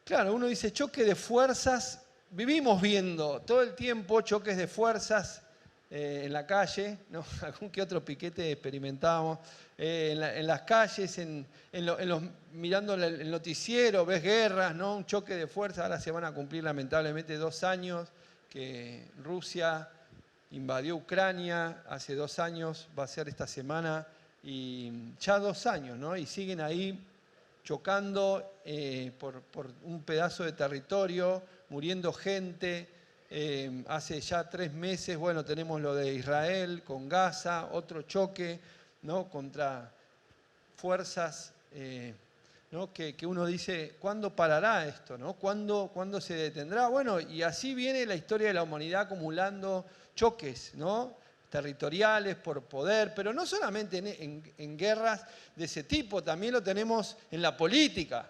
Claro, uno dice choque de fuerzas. Vivimos viendo todo el tiempo choques de fuerzas en la calle, ¿no? Algún que otro piquete experimentábamos. En las calles, mirando el noticiero, ves guerras, ¿no? Un choque de fuerzas. Ahora se van a cumplir lamentablemente 2 años que Rusia invadió Ucrania. Hace 2 años, va a ser esta semana, y ya 2 años, ¿no? Y siguen ahí chocando por un pedazo de territorio, muriendo gente. Hace ya 3 meses, bueno, tenemos lo de Israel con Gaza, otro choque, ¿no? Contra fuerzas, ¿no? que uno dice, ¿cuándo parará esto, ¿no? ¿Cuándo se detendrá? Bueno, y así viene la historia de la humanidad acumulando choques, ¿no? Territoriales, por poder, pero no solamente en guerras de ese tipo, también lo tenemos en la política,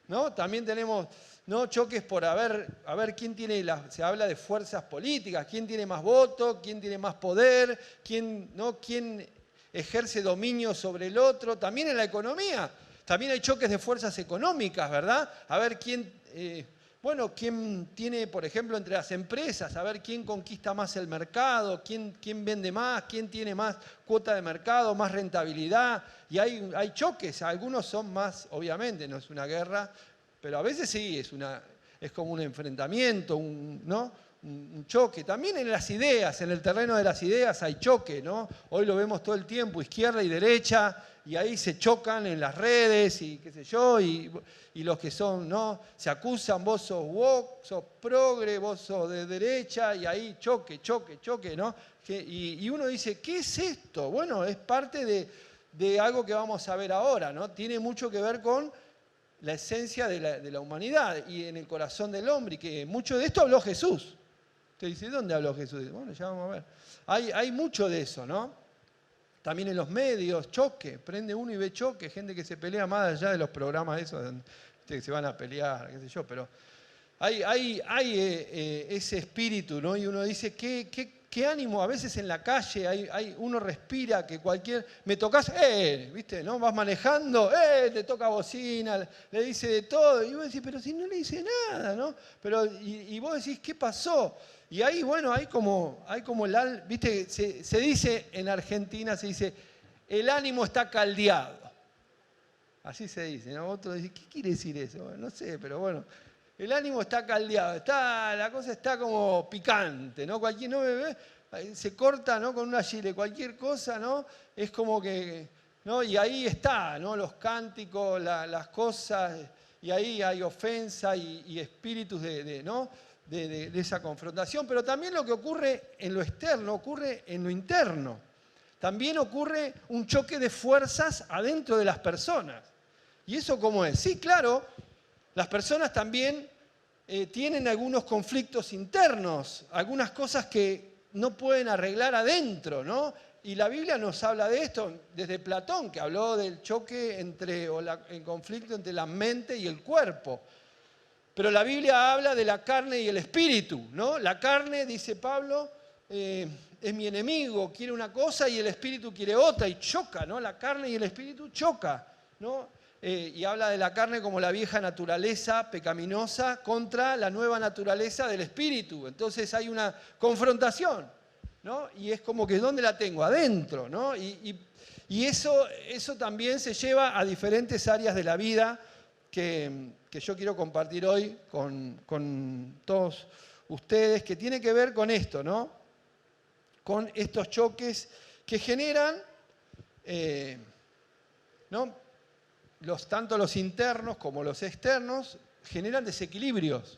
¿no? También tenemos, ¿no? Choques por a ver quién tiene, se habla de fuerzas políticas, quién tiene más votos, quién tiene más poder, quién ejerce dominio sobre el otro, también en la economía. También hay choques de fuerzas económicas, ¿verdad? A ver quién tiene, por ejemplo, entre las empresas, a ver quién conquista más el mercado, quién vende más, quién tiene más cuota de mercado, más rentabilidad. Y hay choques, algunos son más, obviamente, no es una guerra, pero a veces sí, es como un enfrentamiento, ¿no? Un choque. También en las ideas, en el terreno de las ideas hay choque, ¿no? Hoy lo vemos todo el tiempo, izquierda y derecha, y ahí se chocan en las redes y qué sé yo, y los que son, ¿no? Se acusan, vos sos woke, sos progre, vos sos de derecha, y ahí choque, ¿no? Y uno dice, ¿qué es esto? Bueno, es parte de algo que vamos a ver ahora, ¿no? Tiene mucho que ver con la esencia de la humanidad y en el corazón del hombre, y que mucho de esto habló Jesús. Usted dice, ¿dónde habló Jesús? Bueno, ya vamos a ver. Hay mucho de eso, ¿no? También en los medios, choque, prende uno y ve choque, gente que se pelea más allá de los programas esos donde que se van a pelear, qué sé yo, pero hay ese espíritu, ¿no? Y uno dice, ¿qué ánimo? A veces en la calle uno respira que me tocas, ¿viste? ¿No? Vas manejando, te toca bocina, le dice de todo, y vos decís, pero si no le dice nada, ¿no? Pero, y vos decís, ¿qué pasó? Y ahí, bueno, hay como ¿viste? Se dice en Argentina, se dice, el ánimo está caldeado. Así se dice, ¿no? Otro dice, ¿qué quiere decir eso? Bueno, no sé, pero bueno. El ánimo está caldeado, la cosa está como picante, ¿no? Se corta, ¿no? Con una chile, cualquier cosa, ¿no? Es como que, ¿no? Y ahí está, ¿no? Los cánticos, las cosas, y ahí hay ofensa y espíritus ¿no? de esa confrontación. Pero también lo que ocurre en lo externo, ocurre en lo interno. También ocurre un choque de fuerzas adentro de las personas. ¿Y eso cómo es? Sí, claro, las personas también tienen algunos conflictos internos, algunas cosas que no pueden arreglar adentro, ¿no? Y la Biblia nos habla de esto, desde Platón, que habló del choque el conflicto entre la mente y el cuerpo. Pero la Biblia habla de la carne y el espíritu, ¿no? La carne, dice Pablo, es mi enemigo, quiere una cosa y el espíritu quiere otra, y choca, ¿no? La carne y el espíritu choca, ¿no? Y habla de la carne como la vieja naturaleza pecaminosa contra la nueva naturaleza del espíritu. Entonces hay una confrontación, ¿no? Y es como que ¿dónde la tengo? Adentro, ¿no? Y eso también se lleva a diferentes áreas de la vida que yo quiero compartir hoy con todos ustedes, que tiene que ver con esto, ¿no? Con estos choques que generan, ¿no? Tanto los internos como los externos generan desequilibrios,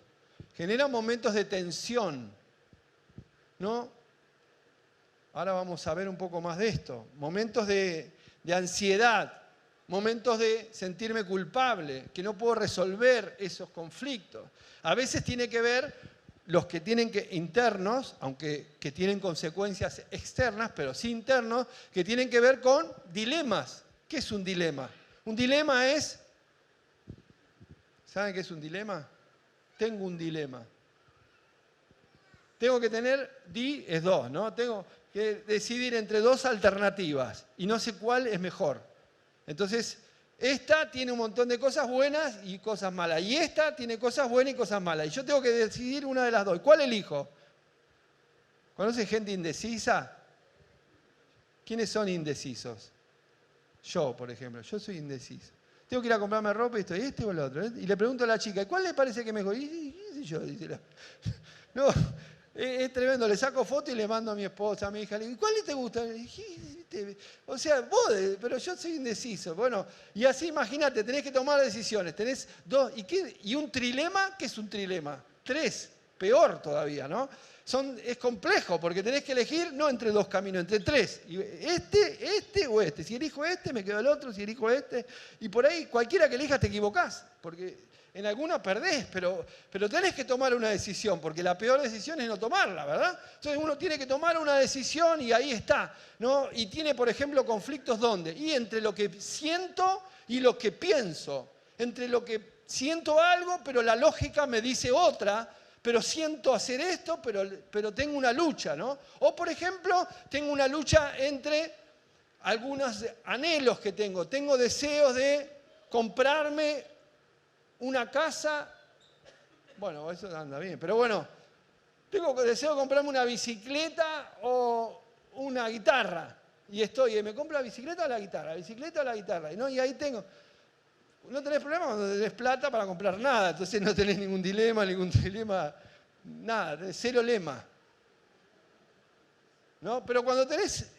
generan momentos de tensión, ¿no? Ahora vamos a ver un poco más de esto. Momentos de ansiedad, momentos de sentirme culpable, que no puedo resolver esos conflictos. A veces tiene que ver los que internos, aunque que tienen consecuencias externas, pero sí internos, que tienen que ver con dilemas. ¿Qué es un dilema? Un dilema es, ¿saben qué es un dilema? Tengo un dilema. Tengo que tener, es 2, ¿no? Tengo que decidir entre 2 alternativas y no sé cuál es mejor. Entonces, esta tiene un montón de cosas buenas y cosas malas. Y esta tiene cosas buenas y cosas malas. Y yo tengo que decidir una de las dos. ¿Cuál elijo? ¿Conocen gente indecisa? ¿Quiénes son indecisos? Yo, por ejemplo. Yo soy indeciso. Tengo que ir a comprarme ropa y estoy este o el otro. Y le pregunto a la chica, ¿cuál le parece que mejor? Y qué sé yo, dice la... No, es tremendo. Le saco foto y le mando a mi esposa, a mi hija. Le digo, ¿cuál te gusta? O sea, vos, pero yo soy indeciso. Bueno, y así imagínate, tenés que tomar decisiones. Tenés dos, ¿y un trilema? ¿Qué es un trilema? 3, peor todavía, ¿no? Es complejo porque tenés que elegir no entre 2 caminos, entre 3. Este o este. Si elijo este, me quedo el otro. Si elijo este. Y por ahí, cualquiera que elijas te equivocás. Porque en alguna perdés, pero tenés que tomar una decisión. Porque la peor decisión es no tomarla, ¿verdad? Entonces uno tiene que tomar una decisión y ahí está, ¿no? Y tiene, por ejemplo, conflictos ¿dónde? Y entre lo que siento y lo que pienso. Entre lo que siento algo, pero la lógica me dice otra. Pero siento hacer esto, pero tengo una lucha, ¿no? O, por ejemplo, tengo una lucha entre algunos anhelos que tengo. Tengo deseos de comprarme una casa. Bueno, eso anda bien, pero bueno, tengo deseo de comprarme una bicicleta o una guitarra. Y ¿me compro la bicicleta o la guitarra? ¿La bicicleta o la guitarra? ¿No? Y ahí tengo... No tenés problema cuando tenés plata para comprar nada, entonces no tenés ningún dilema, nada, tenés 0 lema. ¿No? Pero cuando tenés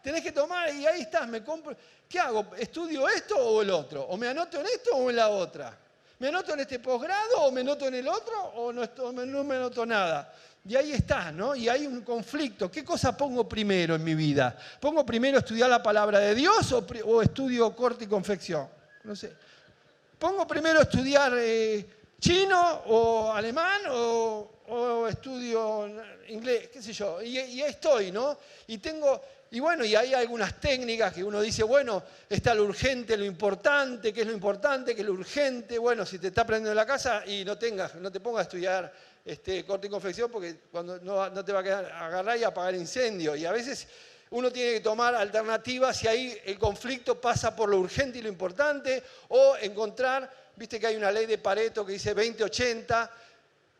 que tomar, y ahí estás, me compro, ¿qué hago? ¿Estudio esto o el otro? ¿O me anoto en esto o en la otra? ¿Me anoto en este posgrado o me anoto en el otro o no me anoto nada? Y ahí estás, ¿no? Y hay un conflicto. ¿Qué cosa pongo primero en mi vida? ¿Pongo primero estudiar la palabra de Dios o estudio corte y confección? No sé. ¿Pongo primero estudiar chino o alemán o estudio inglés? ¿Qué sé yo? Y ahí estoy, ¿no? Y bueno, y hay algunas técnicas que uno dice, bueno, está lo urgente, lo importante, ¿qué es lo importante? ¿Qué es lo urgente? Bueno, si te está prendiendo la casa y no te pongas a estudiar corte y confección porque cuando no te va a quedar agarrar y apagar incendio. Y a veces uno tiene que tomar alternativas y ahí el conflicto pasa por lo urgente y lo importante, o encontrar, viste que hay una ley de Pareto que dice 20-80,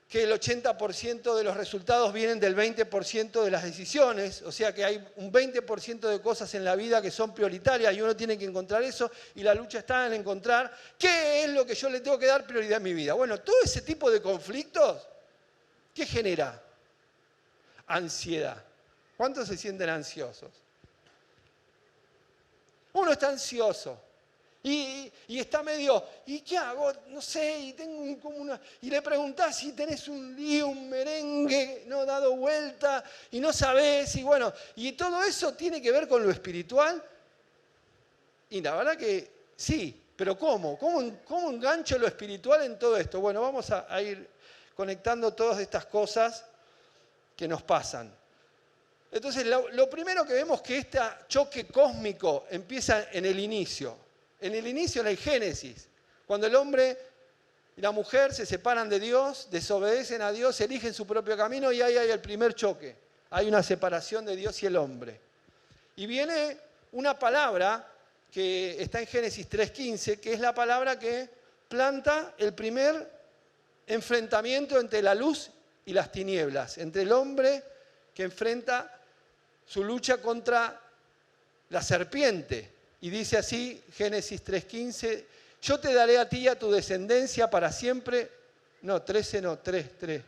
que el 80% de los resultados vienen del 20% de las decisiones, o sea que hay un 20% de cosas en la vida que son prioritarias y uno tiene que encontrar eso, y la lucha está en encontrar qué es lo que yo le tengo que dar prioridad en mi vida. Bueno, todo ese tipo de conflictos, ¿qué genera? Ansiedad. ¿Cuántos se sienten ansiosos? Uno está ansioso y está medio, ¿y qué hago? No sé, y tengo y le preguntás si tenés un lío, un merengue, no dado vuelta, y no sabés, y bueno, y todo eso tiene que ver con lo espiritual. Y la verdad que sí, pero ¿cómo? ¿Cómo engancho lo espiritual en todo esto? Bueno, vamos a ir conectando todas estas cosas que nos pasan. Entonces, lo primero que vemos es que este choque cósmico empieza en el inicio. En el Génesis. Cuando el hombre y la mujer se separan de Dios, desobedecen a Dios, eligen su propio camino y ahí hay el primer choque. Hay una separación de Dios y el hombre. Y viene una palabra que está en Génesis 3:15, que es la palabra que planta el primer enfrentamiento entre la luz y las tinieblas, entre el hombre que enfrenta su lucha contra la serpiente. Y dice así, Génesis 3:15, yo te daré a ti y a tu descendencia para siempre. No, 13 no, 3.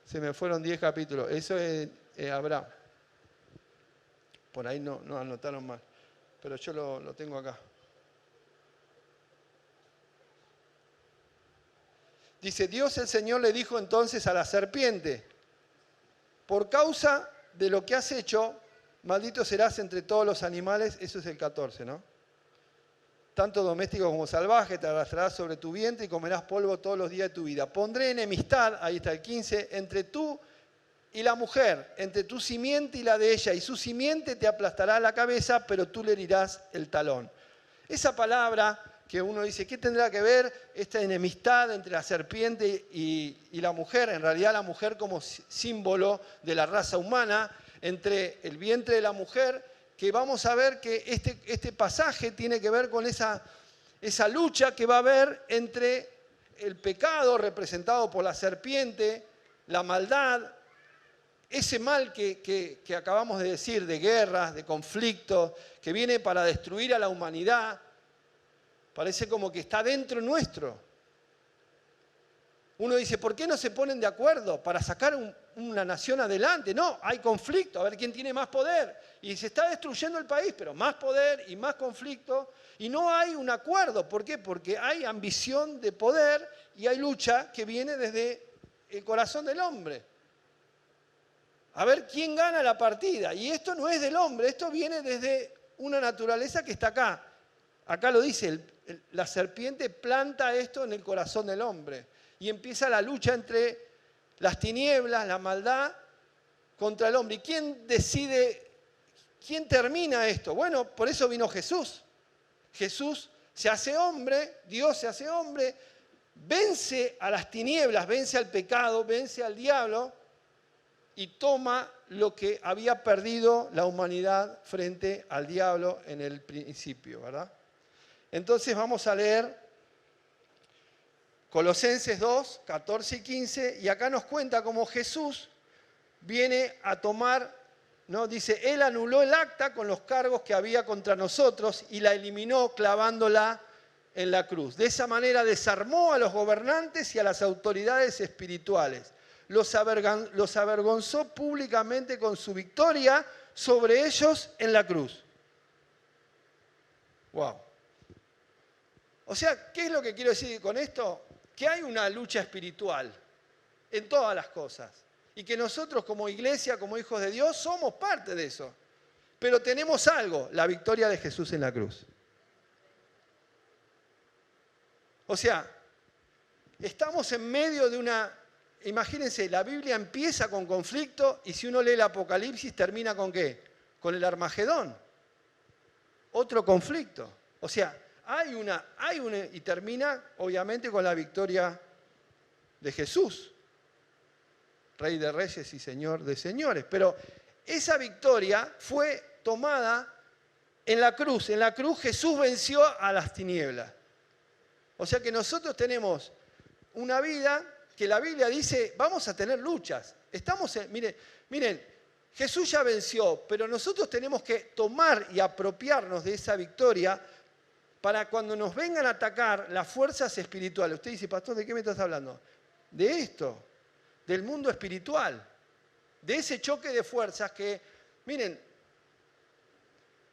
Se me fueron 10 capítulos. Eso es Abraham. Por ahí no anotaron mal, pero yo lo tengo acá. Dice, Dios el Señor le dijo entonces a la serpiente, por causa de lo que has hecho, maldito serás entre todos los animales, eso es el 14, ¿no? Tanto doméstico como salvaje, te arrastrarás sobre tu vientre y comerás polvo todos los días de tu vida. Pondré enemistad, ahí está el 15, entre tú y la mujer, entre tu simiente y la de ella, y su simiente te aplastará la cabeza, pero tú le herirás el talón. Esa palabra que uno dice, ¿qué tendrá que ver esta enemistad entre la serpiente y la mujer? En realidad la mujer como símbolo de la raza humana, entre el vientre de la mujer, que vamos a ver que este pasaje tiene que ver con esa esa lucha que va a haber entre el pecado representado por la serpiente, la maldad, ese mal que acabamos de decir, de guerras, de conflictos, que viene para destruir a la humanidad, parece como que está dentro nuestro. Uno dice, ¿por qué no se ponen de acuerdo para sacar una nación adelante? No, hay conflicto, a ver quién tiene más poder. Y se está destruyendo el país, pero más poder y más conflicto. Y no hay un acuerdo. ¿Por qué? Porque hay ambición de poder y hay lucha que viene desde el corazón del hombre. A ver quién gana la partida. Y esto no es del hombre, esto viene desde una naturaleza que está acá. Acá lo dice, la serpiente planta esto en el corazón del hombre. Y empieza la lucha entre las tinieblas, la maldad, contra el hombre. ¿Y quién decide, quién termina esto? Bueno, por eso vino Jesús. Jesús se hace hombre, Dios se hace hombre, vence a las tinieblas, vence al pecado, vence al diablo y toma lo que había perdido la humanidad frente al diablo en el principio, ¿verdad? Entonces vamos a leer Colosenses 2, 14 y 15, y acá nos cuenta cómo Jesús viene a tomar, ¿no? Dice, Él anuló el acta con los cargos que había contra nosotros y la eliminó clavándola en la cruz. De esa manera desarmó a los gobernantes y a las autoridades espirituales. Los avergonzó públicamente con su victoria sobre ellos en la cruz. Wow. O sea, ¿qué es lo que quiero decir con esto? Que hay una lucha espiritual en todas las cosas y que nosotros como iglesia, como hijos de Dios, somos parte de eso. Pero tenemos algo, la victoria de Jesús en la cruz. O sea, estamos en medio de una... Imagínense, la Biblia empieza con conflicto y si uno lee el Apocalipsis termina ¿con qué? Con el Armagedón. Otro conflicto. O sea, hay una, y termina obviamente con la victoria de Jesús, Rey de Reyes y Señor de Señores. Pero esa victoria fue tomada en la cruz. En la cruz Jesús venció a las tinieblas. O sea que nosotros tenemos una vida que la Biblia dice, vamos a tener luchas. Miren, Jesús ya venció, pero nosotros tenemos que tomar y apropiarnos de esa victoria para cuando nos vengan a atacar las fuerzas espirituales. Usted dice, pastor, ¿de qué me estás hablando? De esto, del mundo espiritual, de ese choque de fuerzas que, miren,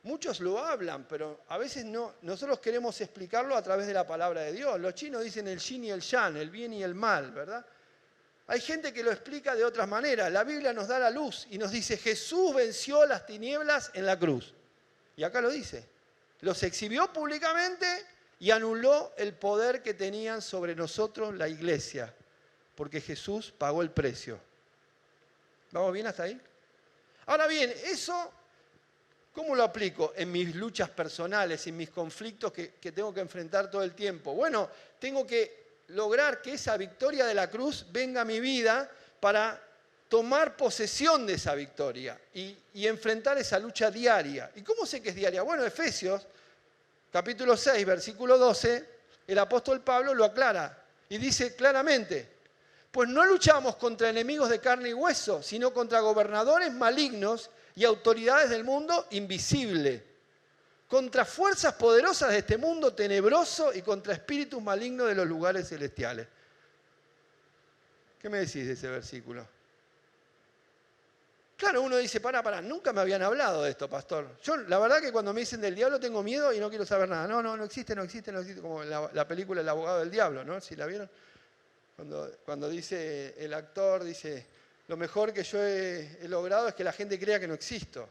muchos lo hablan, pero a veces no. Nosotros queremos explicarlo a través de la palabra de Dios. Los chinos dicen el yin y el yang, el bien y el mal, ¿verdad? Hay gente que lo explica de otras maneras. La Biblia nos da la luz y nos dice, Jesús venció las tinieblas en la cruz. Y acá lo dice. Los exhibió públicamente y anuló el poder que tenían sobre nosotros la iglesia, porque Jesús pagó el precio. ¿Vamos bien hasta ahí? Ahora bien, eso, ¿cómo lo aplico en mis luchas personales, en mis conflictos que tengo que enfrentar todo el tiempo? Bueno, tengo que lograr que esa victoria de la cruz venga a mi vida para tomar posesión de esa victoria y enfrentar esa lucha diaria. ¿Y cómo sé que es diaria? Bueno, Efesios, capítulo 6, versículo 12, el apóstol Pablo lo aclara y dice claramente, pues no luchamos contra enemigos de carne y hueso, sino contra gobernadores malignos y autoridades del mundo invisible, contra fuerzas poderosas de este mundo tenebroso y contra espíritus malignos de los lugares celestiales. ¿Qué me decís de ese versículo? Claro, uno dice, pará, nunca me habían hablado de esto, pastor. Yo, la verdad que cuando me dicen del diablo tengo miedo y no quiero saber nada. No existe, como la película El abogado del diablo, ¿no? ¿Sí la vieron? Cuando dice el actor, dice, lo mejor que yo he logrado es que la gente crea que no existo.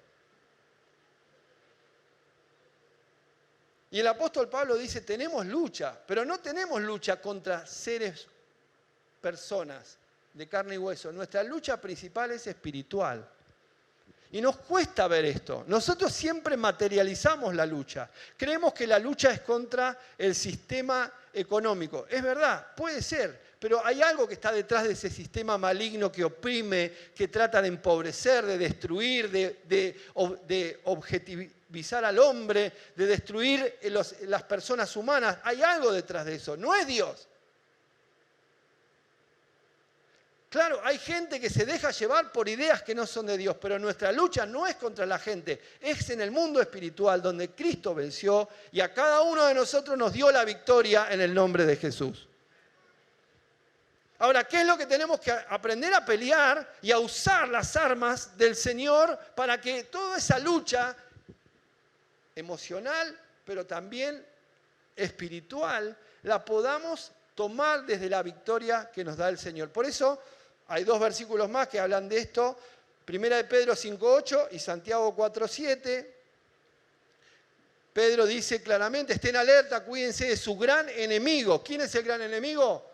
Y el apóstol Pablo dice, tenemos lucha, pero no tenemos lucha contra seres, personas de carne y hueso. Nuestra lucha principal es espiritual. Y nos cuesta ver esto. Nosotros siempre materializamos la lucha. Creemos que la lucha es contra el sistema económico. Es verdad, puede ser, pero hay algo que está detrás de ese sistema maligno que oprime, que trata de empobrecer, de destruir, de esclavizar al hombre, de destruir las personas humanas. Hay algo detrás de eso, no es Dios. Claro, hay gente que se deja llevar por ideas que no son de Dios, pero nuestra lucha no es contra la gente, es en el mundo espiritual donde Cristo venció y a cada uno de nosotros nos dio la victoria en el nombre de Jesús. Ahora, ¿qué es lo que tenemos que aprender a pelear y a usar las armas del Señor para que toda esa lucha emocional, pero también espiritual, la podamos tomar desde la victoria que nos da el Señor? Por eso hay 2 versículos más que hablan de esto, 1 de Pedro 5:8 y Santiago 4:7. Pedro dice claramente, estén alerta, cuídense de su gran enemigo. ¿Quién es el gran enemigo?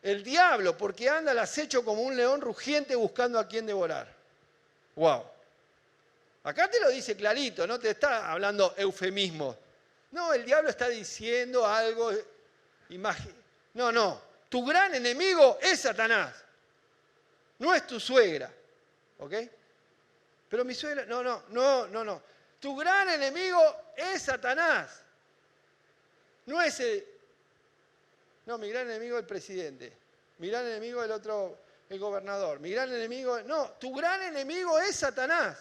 El diablo, porque anda al acecho como un león rugiente buscando a quien devorar. ¡Wow! Acá te lo dice clarito, no te está hablando eufemismo. No, el diablo está diciendo algo. No. Tu gran enemigo es Satanás. No es tu suegra. ¿Ok? Pero mi suegra. No. Tu gran enemigo es Satanás. No es el. No, mi gran enemigo es el presidente. Mi gran enemigo es el otro, el gobernador. Mi gran enemigo. No, tu gran enemigo es Satanás.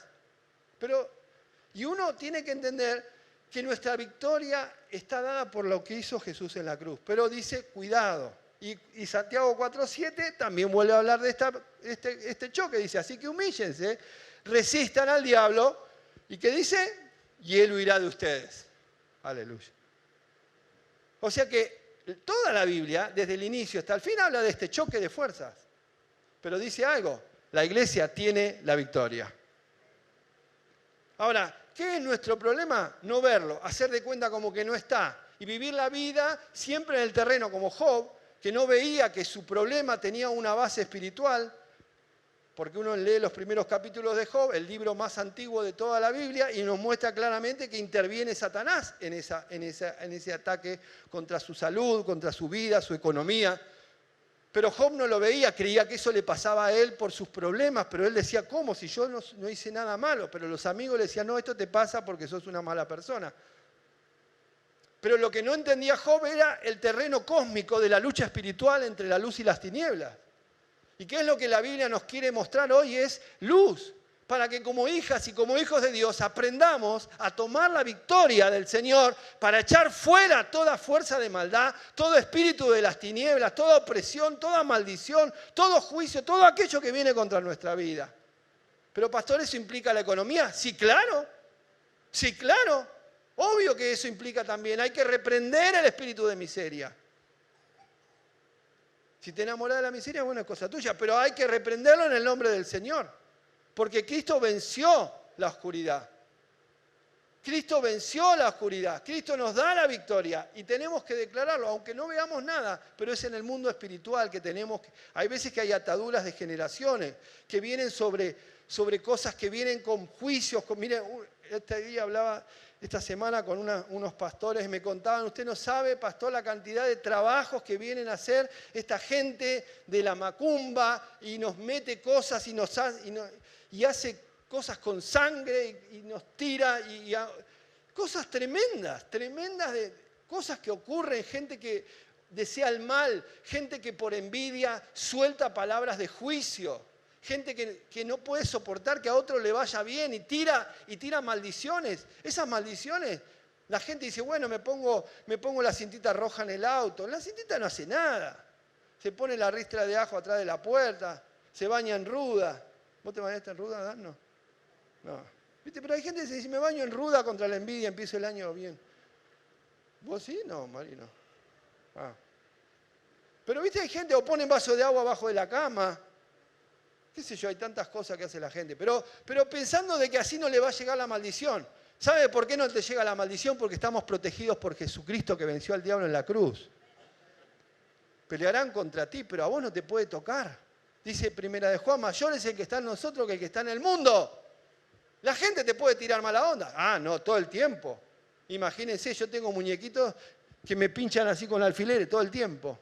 Y uno tiene que entender que nuestra victoria está dada por lo que hizo Jesús en la cruz. Pero dice, cuidado. Y Santiago 4:7 también vuelve a hablar de este choque. Dice, así que humíllense, resistan al diablo. ¿Y qué dice? Y él huirá de ustedes. Aleluya. O sea que toda la Biblia, desde el inicio hasta el fin, habla de este choque de fuerzas. Pero dice algo, la iglesia tiene la victoria. Ahora, ¿qué es nuestro problema? No verlo, hacer de cuenta como que no está y vivir la vida siempre en el terreno como Job, que no veía que su problema tenía una base espiritual, porque uno lee los primeros capítulos de Job, el libro más antiguo de toda la Biblia, y nos muestra claramente que interviene Satanás en ese ataque contra su salud, contra su vida, su economía. Pero Job no lo veía, creía que eso le pasaba a él por sus problemas, pero él decía, ¿cómo? Si yo no hice nada malo. Pero los amigos le decían, no, esto te pasa porque sos una mala persona. Pero lo que no entendía Job era el terreno cósmico de la lucha espiritual entre la luz y las tinieblas. ¿Y qué es lo que la Biblia nos quiere mostrar hoy? Es luz, para que como hijas y como hijos de Dios aprendamos a tomar la victoria del Señor para echar fuera toda fuerza de maldad, todo espíritu de las tinieblas, toda opresión, toda maldición, todo juicio, todo aquello que viene contra nuestra vida. Pero pastor, ¿eso implica la economía? Sí, claro. Sí, claro. Obvio que eso implica también. Hay que reprender el espíritu de miseria. Si te enamoras de la miseria, bueno, es cosa tuya, pero hay que reprenderlo en el nombre del Señor. Porque Cristo venció la oscuridad. Cristo venció la oscuridad. Cristo nos da la victoria y tenemos que declararlo, aunque no veamos nada, pero es en el mundo espiritual que tenemos. Hay veces que hay ataduras de generaciones que vienen sobre cosas que vienen con juicios. Miren, este día hablaba esta semana con unos pastores y me contaban, usted no sabe, pastor, la cantidad de trabajos que vienen a hacer esta gente de la macumba y nos mete cosas y hace cosas con sangre y nos tira cosas tremendas de cosas que ocurren, gente que desea el mal, gente que por envidia suelta palabras de juicio. Gente que no puede soportar que a otro le vaya bien y tira maldiciones. Esas maldiciones, la gente dice, bueno, me pongo la cintita roja en el auto. La cintita no hace nada. Se pone la ristra de ajo atrás de la puerta, se baña en ruda. ¿Vos te bañaste en ruda, Dan? No. ¿Viste? Pero hay gente que dice, si me baño en ruda contra la envidia, empiezo el año bien. ¿Vos sí? No, Marino. Pero viste, hay gente que pone un vaso de agua abajo de la cama. Qué sé yo, hay tantas cosas que hace la gente. Pero pensando de que así no le va a llegar la maldición. ¿Sabe por qué no te llega la maldición? Porque estamos protegidos por Jesucristo que venció al diablo en la cruz. Pelearán contra ti, pero a vos no te puede tocar. Dice Primera de Juan, mayor es el que está en nosotros que el que está en el mundo. La gente te puede tirar mala onda. No, todo el tiempo. Imagínense, yo tengo muñequitos que me pinchan así con alfileres todo el tiempo.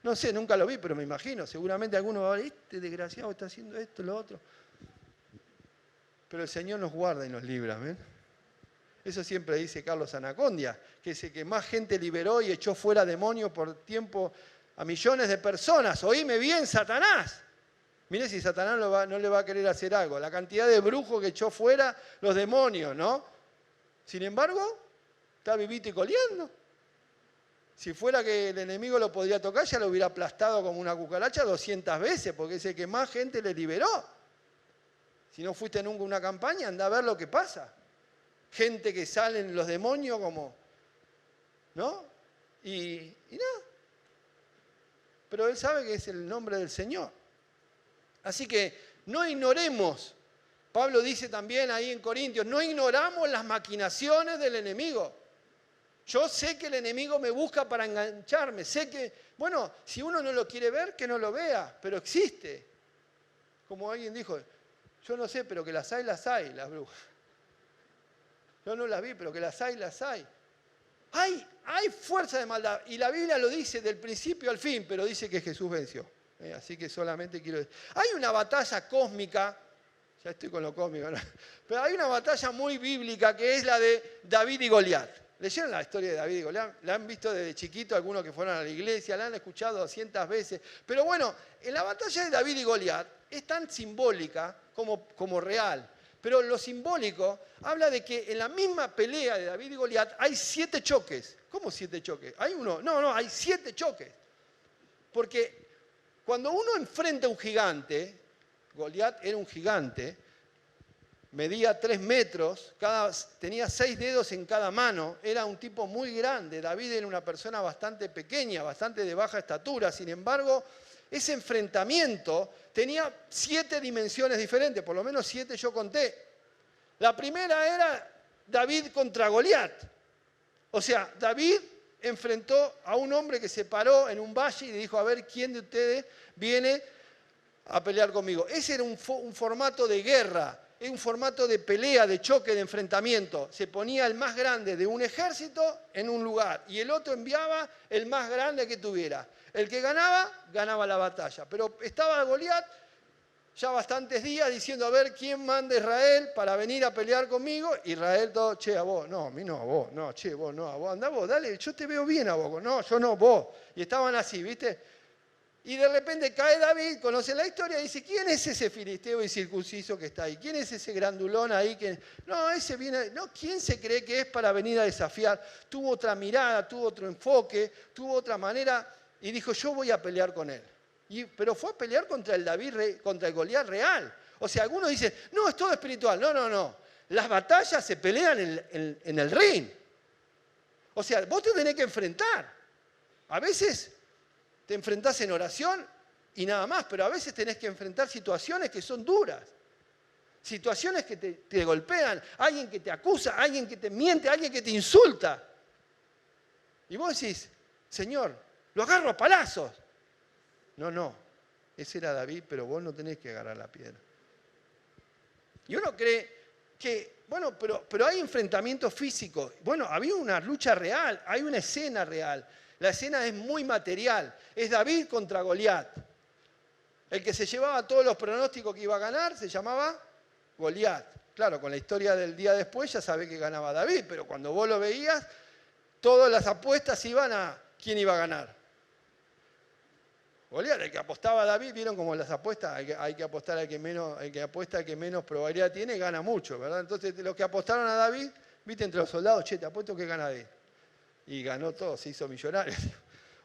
No sé, nunca lo vi, pero me imagino. Seguramente alguno va a ver, este desgraciado está haciendo esto, lo otro. Pero el Señor nos guarda y nos libra, ¿ven? Eso siempre dice Carlos Anacondia, que es el que más gente liberó y echó fuera demonios por tiempo a millones de personas. Oíme bien, Satanás. Mire si Satanás no le va a querer hacer algo. La cantidad de brujos que echó fuera los demonios, ¿no? Sin embargo, está vivito y coleando. Si fuera que el enemigo lo podría tocar, ya lo hubiera aplastado como una cucaracha 200 veces, porque es el que más gente le liberó. Si no fuiste nunca a una campaña, anda a ver lo que pasa. Gente que salen los demonios como, ¿no? Y no. Pero él sabe que es el nombre del Señor. Así que no ignoremos. Pablo dice también ahí en Corintios, no ignoramos las maquinaciones del enemigo. Yo sé que el enemigo me busca para engancharme. Sé que, bueno, si uno no lo quiere ver, que no lo vea, pero existe. Como alguien dijo, yo no sé, pero que las hay, las brujas. Yo no las vi, pero que las hay, las hay. Hay fuerza de maldad. Y la Biblia lo dice del principio al fin, pero dice que Jesús venció. Así que solamente quiero decir. Hay una batalla cósmica, ya estoy con lo cósmico, ¿no? Pero hay una batalla muy bíblica que es la de David y Goliat. ¿Leyeron la historia de David y Goliat? La han visto desde chiquito, algunos que fueron a la iglesia, la han escuchado 200 veces. Pero bueno, en la batalla de David y Goliat es tan simbólica como real. Pero lo simbólico habla de que en la misma pelea de David y Goliat hay 7 choques. ¿Cómo 7 choques? ¿Hay uno? No, hay 7 choques. Porque cuando uno enfrenta a un gigante, Goliat era un gigante, medía 3 metros, tenía 6 dedos en cada mano, era un tipo muy grande. David era una persona bastante pequeña, bastante de baja estatura. Sin embargo, ese enfrentamiento tenía 7 dimensiones diferentes, por lo menos 7 yo conté. La primera era David contra Goliat. O sea, David enfrentó a un hombre que se paró en un valle y dijo, a ver, ¿quién de ustedes viene a pelear conmigo? Ese era un formato de guerra, un formato de pelea, de choque, de enfrentamiento. Se ponía el más grande de un ejército en un lugar y el otro enviaba el más grande que tuviera. El que ganaba, ganaba la batalla. Pero estaba Goliat ya bastantes días diciendo, a ver, ¿quién manda a Israel para venir a pelear conmigo? Israel todo, che, a vos, no, a mí no, a vos, no, che, vos, no, a vos, andá vos, dale, yo te veo bien a vos, no, yo no, vos. Y estaban así, ¿viste? Y de repente cae David, conoce la historia, y dice, ¿quién es ese filisteo incircunciso que está ahí? ¿Quién es ese grandulón ahí? No, ese viene, no, ¿quién se cree que es para venir a desafiar? Tuvo otra mirada, tuvo otro enfoque, tuvo otra manera, y dijo, yo voy a pelear con él. Pero fue a pelear contra el Goliat real. O sea, algunos dicen, no, es todo espiritual. No. Las batallas se pelean en el ring. O sea, vos te tenés que enfrentar. A veces te enfrentás en oración y nada más, pero a veces tenés que enfrentar situaciones que son duras. Situaciones que te golpean, alguien que te acusa, alguien que te miente, alguien que te insulta. Y vos decís, Señor, lo agarro a palazos. No, ese era David, pero vos no tenés que agarrar la piedra. Y uno cree que, bueno, pero hay enfrentamientos físicos. Bueno, había una lucha real, hay una escena real. La escena es muy material. Es David contra Goliat. El que se llevaba todos los pronósticos que iba a ganar se llamaba Goliat. Claro, con la historia del día después ya sabe que ganaba David, pero cuando vos lo veías, todas las apuestas iban a quién iba a ganar. Goliat, el que apostaba a David, vieron como las apuestas, hay que apostar al que menos, el que apuesta al que menos probabilidad tiene, gana mucho, ¿verdad? Entonces los que apostaron a David, viste entre los soldados, che, te apuesto que gana David. Y ganó todo, se hizo millonario.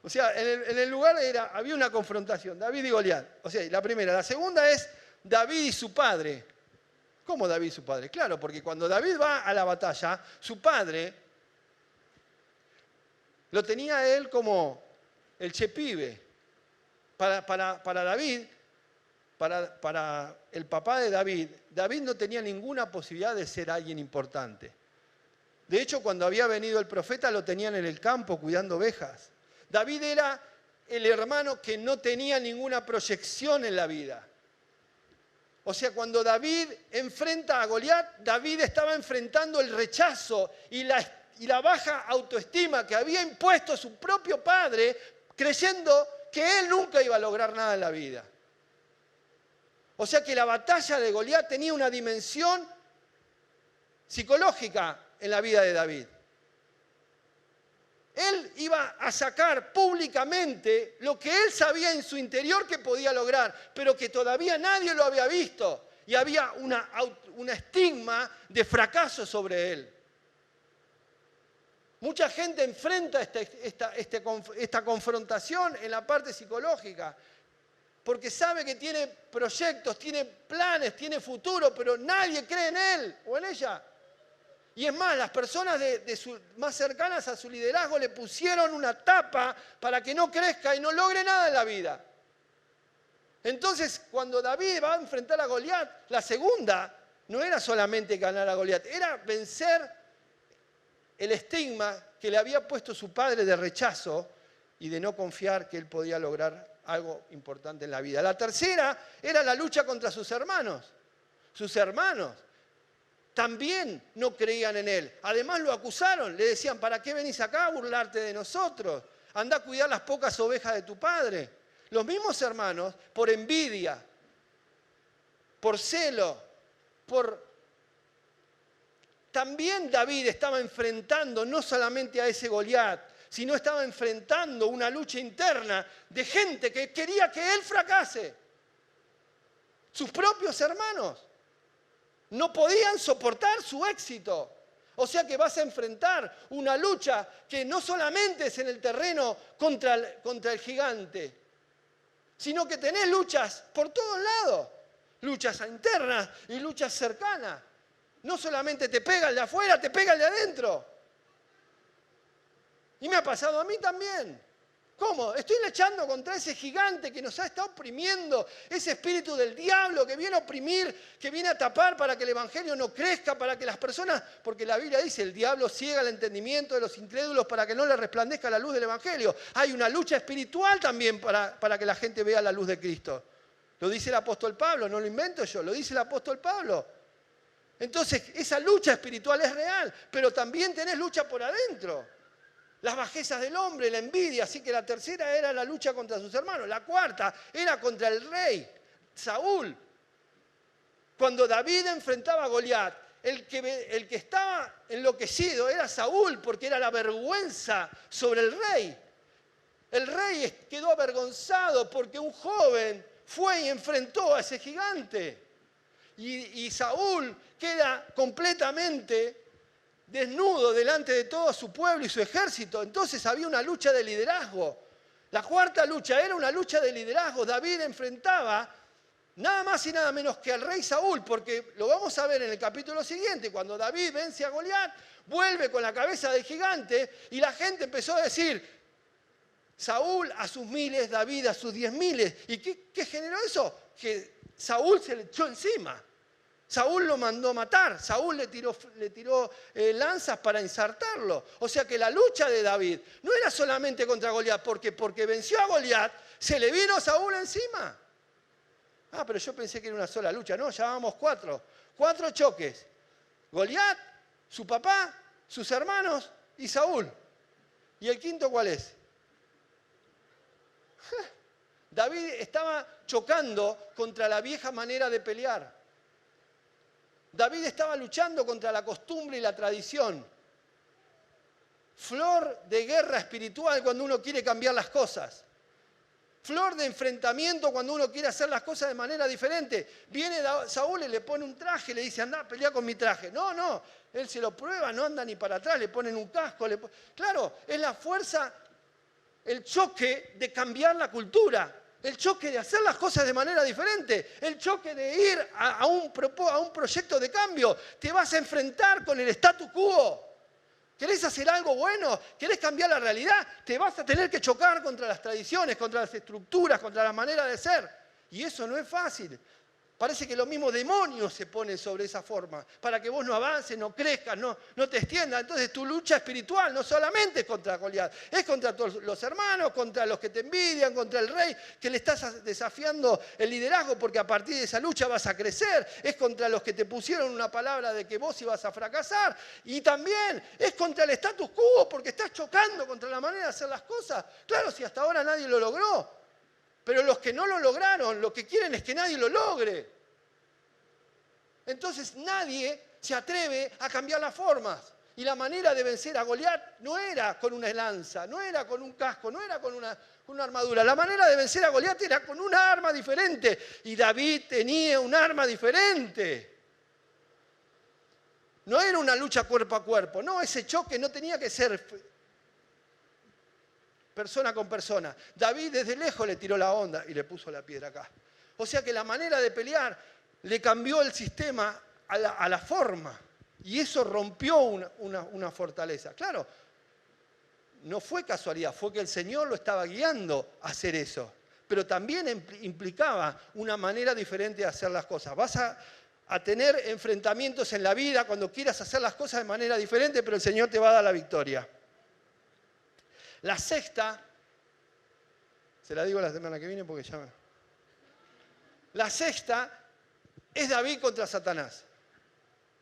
O sea, en el lugar había una confrontación, David y Goliat. O sea, la primera. La segunda es David y su padre. ¿Cómo David y su padre? Claro, porque cuando David va a la batalla, su padre lo tenía a él como el chepibe. Para David, para el papá de David, David no tenía ninguna posibilidad de ser alguien importante. De hecho, cuando había venido el profeta, lo tenían en el campo cuidando ovejas. David era el hermano que no tenía ninguna proyección en la vida. O sea, cuando David enfrenta a Goliat, David estaba enfrentando el rechazo y la baja autoestima que había impuesto su propio padre, creyendo que él nunca iba a lograr nada en la vida. O sea que la batalla de Goliat tenía una dimensión psicológica en la vida de David. Él iba a sacar públicamente lo que él sabía en su interior que podía lograr, pero que todavía nadie lo había visto. Y había una estigma de fracaso sobre él. Mucha gente enfrenta esta confrontación en la parte psicológica, porque sabe que tiene proyectos, tiene planes, tiene futuro, pero nadie cree en él o en ella. Y es más, las personas más cercanas a su liderazgo le pusieron una tapa para que no crezca y no logre nada en la vida. Entonces, cuando David va a enfrentar a Goliat, la segunda no era solamente ganar a Goliat, era vencer el estigma que le había puesto su padre de rechazo y de no confiar que él podía lograr algo importante en la vida. La tercera era la lucha contra sus hermanos. Sus hermanos también no creían en él. Además lo acusaron, le decían, ¿para qué venís acá a burlarte de nosotros? Anda a cuidar las pocas ovejas de tu padre. Los mismos hermanos, por envidia, por celo, También David estaba enfrentando no solamente a ese Goliat, sino estaba enfrentando una lucha interna de gente que quería que él fracase. Sus propios hermanos no podían soportar su éxito. O sea que vas a enfrentar una lucha que no solamente es en el terreno contra el gigante, sino que tenés luchas por todos lados. Luchas internas y luchas cercanas. No solamente te pega el de afuera, te pega el de adentro. Y me ha pasado a mí también. ¿Cómo? Estoy luchando contra ese gigante que nos ha estado oprimiendo, ese espíritu del diablo que viene a oprimir, que viene a tapar para que el evangelio no crezca, para que las personas, porque la Biblia dice, el diablo ciega el entendimiento de los incrédulos para que no le resplandezca la luz del evangelio. Hay una lucha espiritual también para que la gente vea la luz de Cristo. Lo dice el apóstol Pablo, no lo invento yo, lo dice el apóstol Pablo. Entonces, esa lucha espiritual es real, pero también tenés lucha por adentro. Las bajezas del hombre, la envidia. Así que la tercera era la lucha contra sus hermanos. La cuarta era contra el rey, Saúl. Cuando David enfrentaba a Goliat, el que estaba enloquecido era Saúl, porque era la vergüenza sobre el rey. El rey quedó avergonzado porque un joven fue y enfrentó a ese gigante. Y Saúl queda completamente desnudo delante de todo su pueblo y su ejército. Entonces había una lucha de liderazgo. La cuarta lucha era una lucha de liderazgo. David enfrentaba nada más y nada menos que al rey Saúl, porque lo vamos a ver en el capítulo siguiente, cuando David vence a Goliat, vuelve con la cabeza del gigante y la gente empezó a decir, Saúl a sus miles, David a sus 10.000. ¿Y qué generó eso? Que Saúl se le echó encima. Saúl lo mandó matar, Saúl le tiró lanzas para ensartarlo. O sea que la lucha de David no era solamente contra Goliat, porque venció a Goliat, se le vino Saúl encima. Ah, pero yo pensé que era una sola lucha. No, ya vamos 4. 4 choques. Goliat, su papá, sus hermanos y Saúl. ¿Y el quinto cuál es? David estaba chocando contra la vieja manera de pelear. David estaba luchando contra la costumbre y la tradición. Flor de guerra espiritual cuando uno quiere cambiar las cosas. Flor de enfrentamiento cuando uno quiere hacer las cosas de manera diferente. Viene Saúl y le pone un traje, le dice, anda a pelear con mi traje. No, él se lo prueba, no anda ni para atrás, le ponen un casco. Claro, es la fuerza, el choque de cambiar la cultura. El choque de hacer las cosas de manera diferente, el choque de ir a un proyecto de cambio. Te vas a enfrentar con el status quo. ¿Querés hacer algo bueno? ¿Querés cambiar la realidad? Te vas a tener que chocar contra las tradiciones, contra las estructuras, contra la manera de ser. Y eso no es fácil. Parece que los mismos demonios se ponen sobre esa forma, para que vos no avances, no crezcas, no te extiendas. Entonces tu lucha espiritual no solamente es contra Goliat, es contra todos los hermanos, contra los que te envidian, contra el rey, que le estás desafiando el liderazgo porque a partir de esa lucha vas a crecer. Es contra los que te pusieron una palabra de que vos ibas a fracasar. Y también es contra el status quo porque estás chocando contra la manera de hacer las cosas. Claro, si hasta ahora nadie lo logró. Pero los que no lo lograron, lo que quieren es que nadie lo logre. Entonces nadie se atreve a cambiar las formas. Y la manera de vencer a Goliat no era con una lanza, no era con un casco, no era con una armadura. La manera de vencer a Goliat era con una arma diferente. Y David tenía un arma diferente. No era una lucha cuerpo a cuerpo. No, ese choque no tenía que ser persona con persona. David desde lejos le tiró la onda y le puso la piedra acá. O sea que la manera de pelear le cambió el sistema a la forma. Y eso rompió una fortaleza. Claro, no fue casualidad, fue que el Señor lo estaba guiando a hacer eso. Pero también implicaba una manera diferente de hacer las cosas. Vas a tener enfrentamientos en la vida cuando quieras hacer las cosas de manera diferente, pero el Señor te va a dar la victoria. La sexta, se la digo la semana que viene porque ya me... La sexta es David contra Satanás.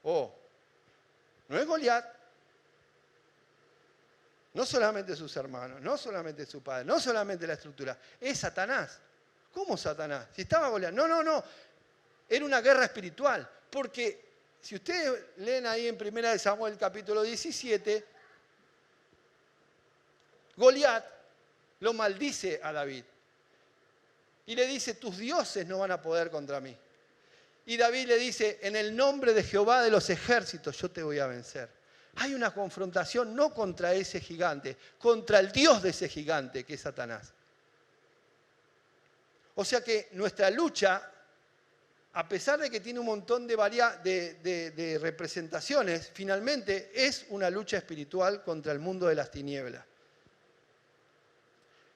No es Goliat, no solamente sus hermanos, no solamente su padre, no solamente la estructura, es Satanás. ¿Cómo Satanás? Si estaba Goliat. No. Era una guerra espiritual. Porque si ustedes leen ahí en 1 Samuel capítulo 17, Goliat lo maldice a David. Y le dice, tus dioses no van a poder contra mí. Y David le dice, en el nombre de Jehová de los ejércitos yo te voy a vencer. Hay una confrontación no contra ese gigante, contra el Dios de ese gigante que es Satanás. O sea que nuestra lucha, a pesar de que tiene un montón de representaciones, finalmente es una lucha espiritual contra el mundo de las tinieblas.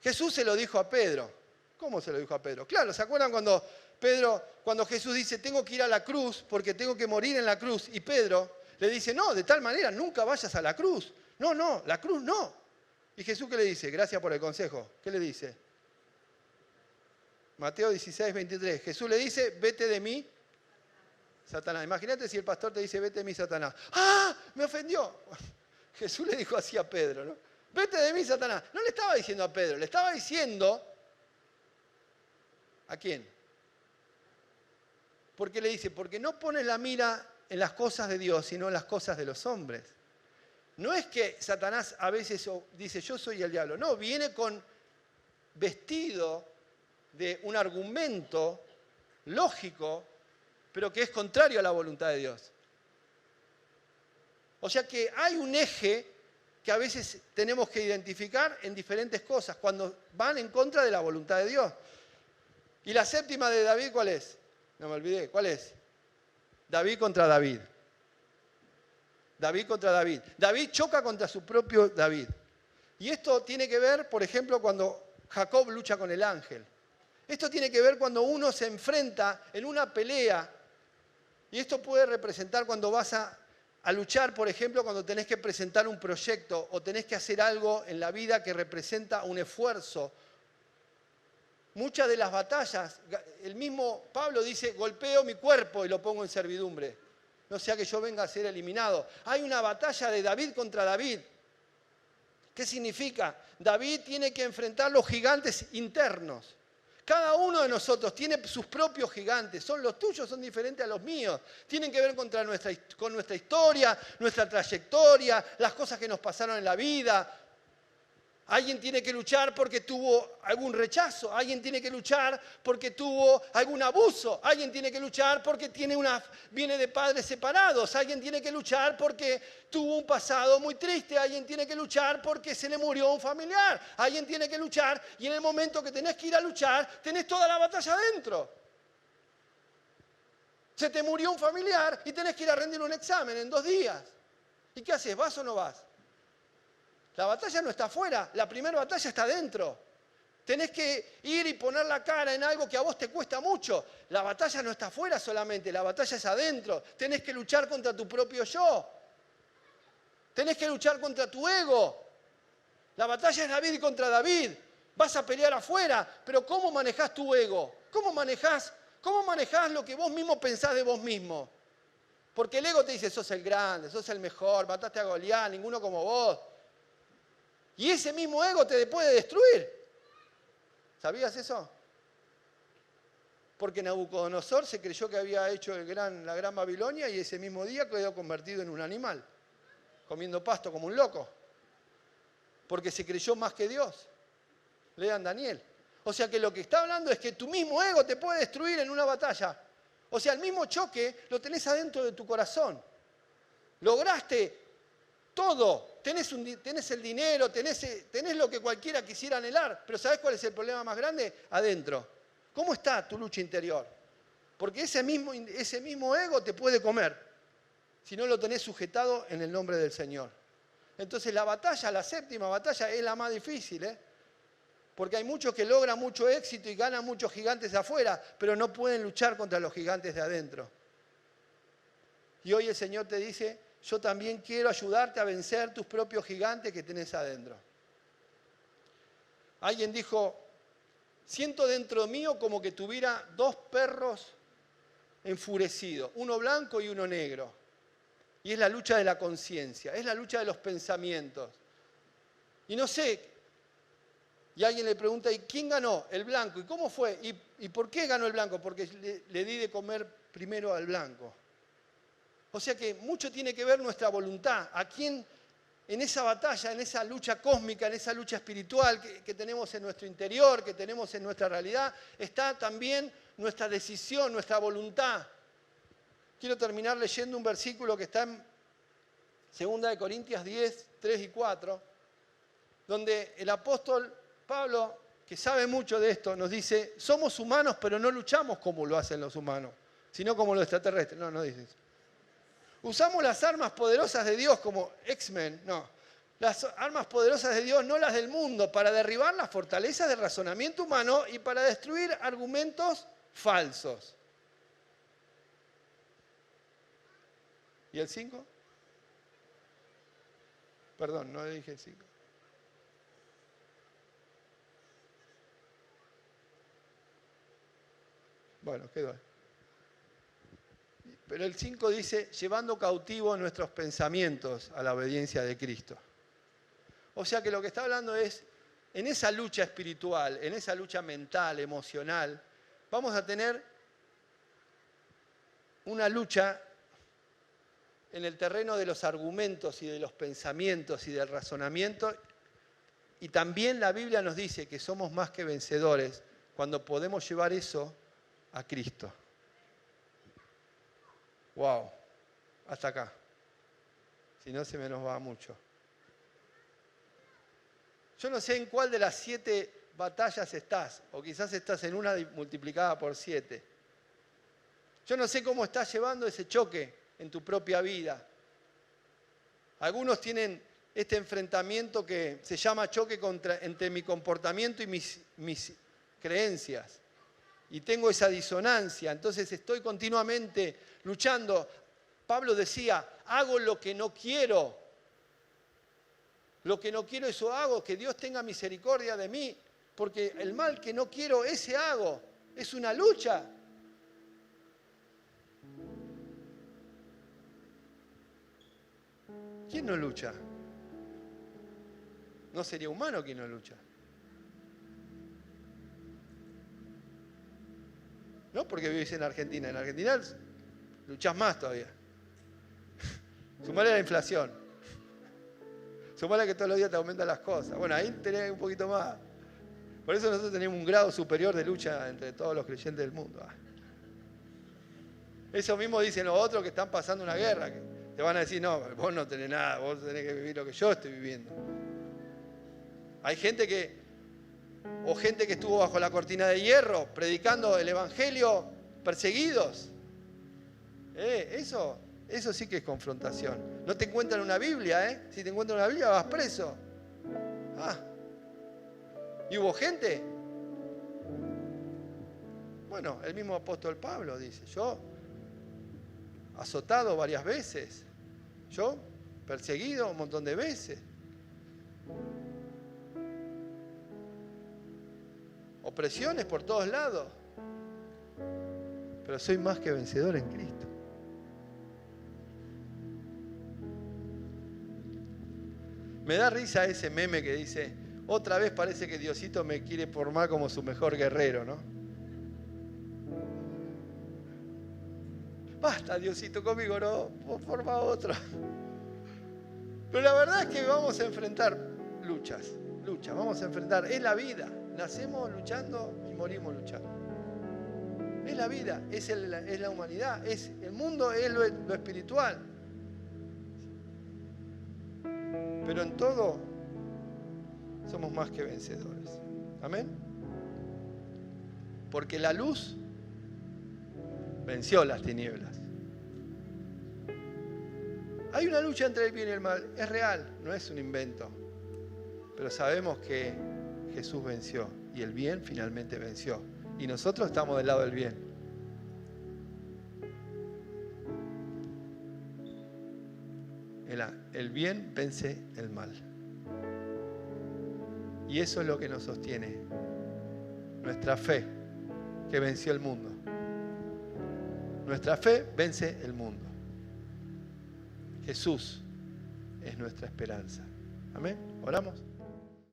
Jesús se lo dijo a Pedro. ¿Cómo se lo dijo a Pedro? Claro, ¿se acuerdan cuando Jesús dice, tengo que ir a la cruz porque tengo que morir en la cruz? Y Pedro le dice, no, de tal manera nunca vayas a la cruz. No, la cruz no. ¿Y Jesús qué le dice? Gracias por el consejo. ¿Qué le dice? Mateo 16, 23. Jesús le dice, vete de mí, Satanás. Imagínate si el pastor te dice, vete de mí, Satanás. ¡Ah! Me ofendió. Jesús le dijo así a Pedro, ¿no? Vete de mí, Satanás. No le estaba diciendo a Pedro, le estaba diciendo... ¿A quién? Porque le dice, porque no pones la mira en las cosas de Dios, sino en las cosas de los hombres. No es que Satanás a veces dice, yo soy el diablo. No, viene con vestido de un argumento lógico, pero que es contrario a la voluntad de Dios. O sea que hay un eje que a veces tenemos que identificar en diferentes cosas, cuando van en contra de la voluntad de Dios. ¿Y la séptima de David cuál es? No me olvidé, ¿cuál es? David contra David. David contra David. David choca contra su propio David. Y esto tiene que ver, por ejemplo, cuando Jacob lucha con el ángel. Esto tiene que ver cuando uno se enfrenta en una pelea. Y esto puede representar cuando vas a luchar, por ejemplo, cuando tenés que presentar un proyecto o tenés que hacer algo en la vida que representa un esfuerzo. Muchas de las batallas, el mismo Pablo dice, golpeo mi cuerpo y lo pongo en servidumbre. No sea que yo venga a ser eliminado. Hay una batalla de David contra David. ¿Qué significa? David tiene que enfrentar los gigantes internos. Cada uno de nosotros tiene sus propios gigantes. Los tuyos son diferentes a los míos. Tienen que ver con nuestra historia, nuestra trayectoria, las cosas que nos pasaron en la vida. Alguien tiene que luchar porque tuvo algún rechazo. Alguien tiene que luchar porque tuvo algún abuso. Alguien tiene que luchar porque viene de padres separados. Alguien tiene que luchar porque tuvo un pasado muy triste. Alguien tiene que luchar porque se le murió un familiar. Alguien tiene que luchar y en el momento que tenés que ir a luchar, tenés toda la batalla adentro. Se te murió un familiar y tenés que ir a rendir un examen en 2 días. ¿Y qué haces? ¿Vas o no vas? La batalla no está afuera, la primera batalla está adentro. Tenés que ir y poner la cara en algo que a vos te cuesta mucho. La batalla no está afuera solamente, la batalla es adentro. Tenés que luchar contra tu propio yo. Tenés que luchar contra tu ego. La batalla es David contra David. Vas a pelear afuera, pero ¿cómo manejás tu ego? ¿Cómo manejás lo que vos mismo pensás de vos mismo? Porque el ego te dice, sos el grande, sos el mejor, mataste a Goliat, ninguno como vos. Y ese mismo ego te puede destruir. ¿Sabías eso? Porque Nabucodonosor se creyó que había hecho la gran Babilonia y ese mismo día quedó convertido en un animal. comiendo pasto como un loco, porque se creyó más que Dios. Lean Daniel. O sea que lo que está hablando es que tu mismo ego te puede destruir en una batalla. O sea, el mismo choque lo tenés adentro de tu corazón. Lograste todo. Tenés el dinero, tenés lo que cualquiera quisiera anhelar. Pero ¿sabés cuál es el problema más grande? Adentro. ¿Cómo está tu lucha interior? Porque ese mismo ego te puede comer si no lo tenés sujetado en el nombre del Señor. Entonces la batalla, la séptima batalla, es la más difícil, porque hay muchos que logran mucho éxito y ganan muchos gigantes de afuera, pero no pueden luchar contra los gigantes de adentro. Y hoy el Señor te dice, yo también quiero ayudarte a vencer tus propios gigantes que tenés adentro. Alguien dijo, siento dentro mío como que tuviera dos perros enfurecidos, uno blanco y uno negro. Y es la lucha de la conciencia, es la lucha de los pensamientos. Y no sé, y alguien le pregunta, ¿y quién ganó? El blanco. ¿Y cómo fue? ¿Y por qué ganó el blanco? Porque le di de comer primero al blanco. O sea que mucho tiene que ver nuestra voluntad. ¿A quién en esa batalla, en esa lucha cósmica, en esa lucha espiritual que tenemos en nuestro interior, que tenemos en nuestra realidad, está también nuestra decisión, nuestra voluntad? Quiero terminar leyendo un versículo que está en 2 Corintios 10, 3 y 4, donde el apóstol Pablo, que sabe mucho de esto, nos dice, somos humanos, pero no luchamos como lo hacen los humanos, sino como los extraterrestres. No dice eso. Usamos las armas poderosas de Dios como X-Men, no. Las armas poderosas de Dios, no las del mundo, para derribar las fortalezas del razonamiento humano y para destruir argumentos falsos. ¿Y el 5? Perdón, no dije el 5. Bueno, quedó ahí. Pero el 5 dice, llevando cautivo nuestros pensamientos a la obediencia de Cristo. O sea que lo que está hablando es, en esa lucha espiritual, en esa lucha mental, emocional, vamos a tener una lucha en el terreno de los argumentos y de los pensamientos y del razonamiento. Y también la Biblia nos dice que somos más que vencedores cuando podemos llevar eso a Cristo. Wow, hasta acá. Si no, se me nos va mucho. Yo no sé en cuál de las 7 batallas estás, o quizás estás en una multiplicada por 7. Yo no sé cómo estás llevando ese choque en tu propia vida. Algunos tienen este enfrentamiento que se llama choque entre mi comportamiento y mis creencias. Y tengo esa disonancia, entonces estoy continuamente luchando. Pablo decía, hago lo que no quiero. Lo que no quiero, eso hago, que Dios tenga misericordia de mí, porque el mal que no quiero, ese hago. Es una lucha. ¿Quién no lucha? No sería humano quien no lucha. No porque vivís en Argentina. En Argentina luchás más todavía. Sumale la inflación. Sumale que todos los días te aumentan las cosas. Bueno, ahí tenés un poquito más. Por eso nosotros tenemos un grado superior de lucha entre todos los creyentes del mundo. Eso mismo dicen los otros que están pasando una guerra. Que te van a decir, no, vos no tenés nada, vos tenés que vivir lo que yo estoy viviendo. Hay gente que estuvo bajo la cortina de hierro, predicando el evangelio, perseguidos. Eso sí que es confrontación. No te encuentran una Biblia, Si te encuentran una Biblia vas preso. ¿Y hubo gente? Bueno, el mismo apóstol Pablo dice, yo azotado varias veces, yo perseguido un montón de veces. Opresiones por todos lados. Pero soy más que vencedor en Cristo. Me da risa ese meme que dice, otra vez parece que Diosito me quiere formar como su mejor guerrero, ¿no? Basta, Diosito, conmigo no, vos forma otro. Pero la verdad es que vamos a enfrentar luchas, vamos a enfrentar, es la vida. Nacemos luchando y morimos luchando. Es la vida, es la humanidad, es el mundo, es lo espiritual. Pero en todo somos más que vencedores. Amén. Porque la luz venció las tinieblas. Hay una lucha entre el bien y el mal, es real, no es un invento. Pero sabemos que Jesús venció y el bien finalmente venció. Y nosotros estamos del lado del bien. El bien vence el mal. Y eso es lo que nos sostiene. Nuestra fe, que venció el mundo. Nuestra fe vence el mundo. Jesús es nuestra esperanza. Amén. Oramos.